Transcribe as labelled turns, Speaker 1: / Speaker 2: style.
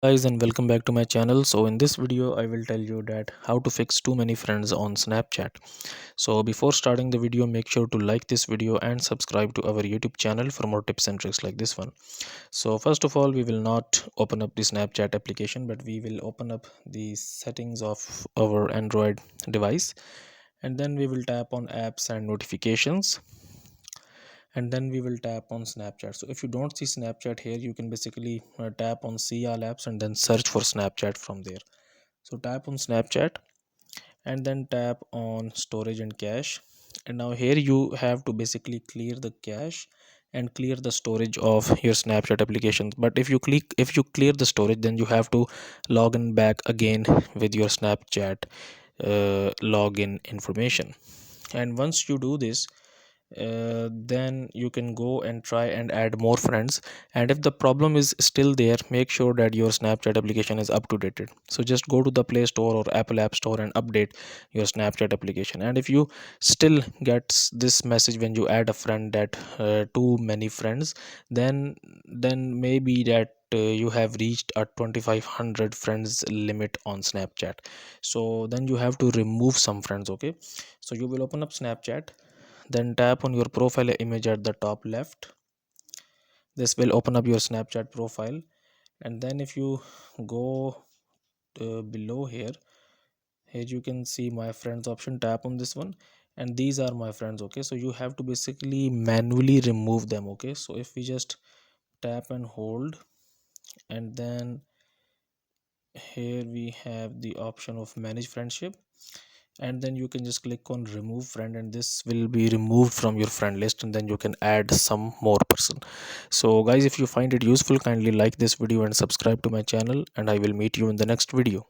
Speaker 1: Guys, and welcome back to my channel. So in this video I will tell you that how to fix too many friends on Snapchat. So before starting the video, make sure to like this video and subscribe to our YouTube channel for more tips and tricks like this one. So first of all, we will not open up the Snapchat application, but we will open up the settings of our Android device, and then we will tap on apps and notifications, and then we will tap on Snapchat. So if you don't see Snapchat here, you can basically tap on see all apps and then search for Snapchat from there. So tap on Snapchat and then tap on storage and cache, and now here you have to basically clear the cache and clear the storage of your Snapchat applications. But if you clear the storage, then you have to log in back again with your Snapchat login information. And once you do this, then you can go and try and add more friends. And if the problem is still there, make sure that your Snapchat application is up to date. So just go to the Play Store or Apple App Store and update your Snapchat application. And if you still get this message when you add a friend that too many friends, then maybe that you have reached a 2500 friends limit on Snapchat. So then you have to remove some friends. Okay, so you will open up Snapchat, then tap on your profile image at the top left. This will open up your Snapchat profile. And then if you go below here you can see my friends option. Tap on this one, and these are my friends. Okay, so you have to basically manually remove them. Okay, so if we just tap and hold, and then here we have the option of manage friendship, and then you can just click on remove friend, and this will be removed from your friend list, and then you can add some more person. So guys, if you find it useful, kindly like this video and subscribe to my channel, and I will meet you in the next video.